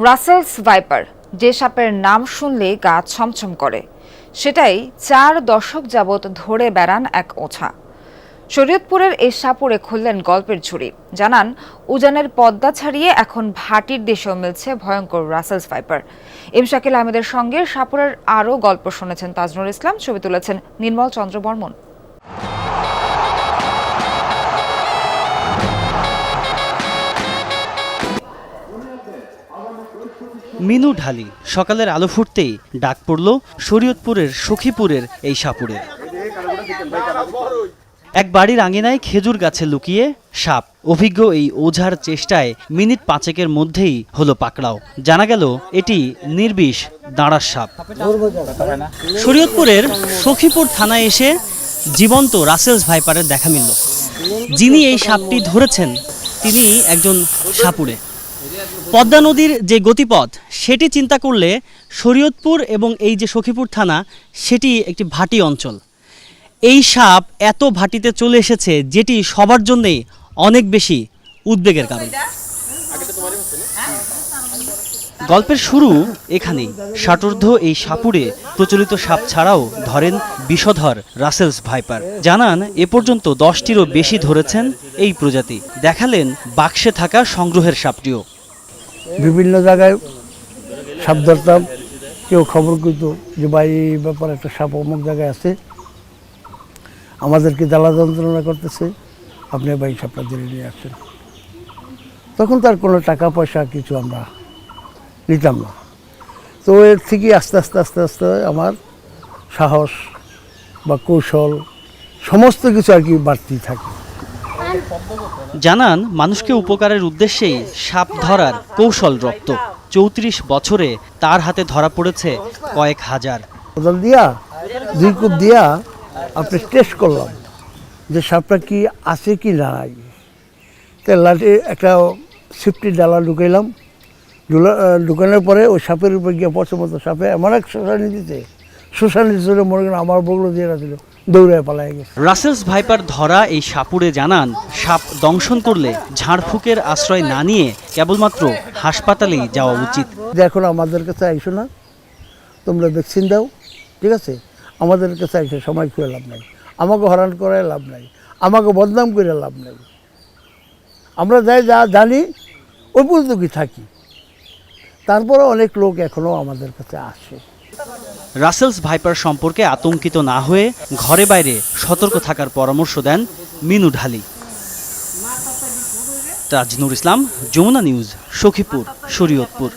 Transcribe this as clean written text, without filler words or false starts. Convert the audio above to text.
Russell's viper, যে সাপের নাম শুনলেই গা ছমছম করে, সেটাই 4 দশক যাবৎ ধরে বেড়ান এক ওঝা। শরীয়তপুরের এই সাপুড়ে খুললেন গল্পের ঝুড়ি। জানান, উজানের পদ্মা ছাড়িয়ে এখন ভাটির দেশেও মিলছে ভয়ঙ্কর রাসেলস ভাইপার। শাকিল আহমেদের সঙ্গে সাপুরের আরও গল্প শুনেছেন তাজনুল ইসলাম, ছবি তুলেছেন নির্মল চন্দ্র বর্মন। মিনু ঢালি সকালের আলো ফুটতেই ডাক পড়ল শরীয়তপুরের সখীপুরের এই সাপুড়ে। এক বাড়ির আঙিনায় খেজুর গাছে লুকিয়ে সাপ। অভিজ্ঞ এই ওঝার চেষ্টায় মিনিট 5 মধ্যেই হলো পাকড়াও। জানা গেল এটি নির্বিষ দাঁড়ার সাপ। শরীয়তপুরের সখীপুর থানায় এসে জীবন্ত রাসেলস ভাইপারের দেখা মিলল। যিনি এই সাপটি ধরেছেন তিনি একজন সাপুড়ে। পদ্মা নদীর যে গতিপথ সেটি চিন্তা করলে শরীয়তপুর এবং এই যে সখীপুর থানা সেটি একটি ভাটি অঞ্চল। এই সাপ এত ভাটিতে চলে এসেছে যেটি সবার জন্যই অনেক বেশি উদ্বেগের কারণ। গল্পের শুরু এখানেই। ষাটোর্ধ্ব এই সাপুড়ে প্রচলিত সাপ ছাড়াও ধরেন বিষধর রাসেলস ভাইপার। জানান, এ পর্যন্ত 10টিরও বেশি ধরেছেন এই প্রজাতি। দেখালেন বাক্সে থাকা সংগ্রহের সাপটিও। বিভিন্ন জায়গায় সাপ ধরতাম, কেউ খবর করত যে ভাই এই ব্যাপারে একটা সাপ অমুক জায়গায় আছে, আমাদেরকে জ্বালা যন্ত্রণা করতেছে, আপনি ভাই সাপটা ধরে নিয়ে আসছেন। তখন তার কোনো টাকা পয়সা কিছু আমরা নিতাম না। তো এর থেকে আস্তে আস্তে আস্তে আস্তে আমার সাহস বা কৌশল সমস্ত কিছু আর কি বাড়তি থাকে। জানান, মানুষকে উপকারের উদ্দেশ্যেই সাপ ধরার কৌশল রপ্ত। 34 বছরে তার হাতে ধরা পড়েছে কয়েক হাজার। কোদাল দিয়া 2 কূপ দিয়া আপনি টেস্ট করলাম যে সাপটা কি আছে কি নাই। তাই লাঠি একটা সিফটি ডালা ঢুকাইলাম, ঢুকানোর পরে ওই সাপের উপরে গিয়ে পছন্দ সাপে এমন এক শোষানি দিতে, শোষানি দিতে মনে করেন আমার বগলো দিয়ে রাখছিল, দৌড়ে পালাই গেছে। রাসেলস ভাইপার ধরা এই সাপুড়ে জানান, সাপ দংশন করলে ঝাড়ফুঁকের আশ্রয় না নিয়ে কেবলমাত্র হাসপাতালেই যাওয়া উচিত। এখন আমাদের কাছে আইসো না, তোমরা ভ্যাকসিন দাও, ঠিক আছে, আমাদের কাছে আইসো সময় করে লাভ নাই, আমাকে হরান করে লাভ নাই, আমাকে বদনাম করে লাভ নাই। আমরা যাই যা জানি ওই পর্যন্ত কি থাকি, তারপরে অনেক লোক এখনও আমাদের কাছে আসে। রাসেলস ভাইপার সম্পর্কে আতঙ্কিত না হয়ে ঘরে বাইরে সতর্ক থাকার পরামর্শ দেন মিনু ঢালি। তাজনুল ইসলাম, যমুনা নিউজ, সখীপুর, শরীয়তপুর।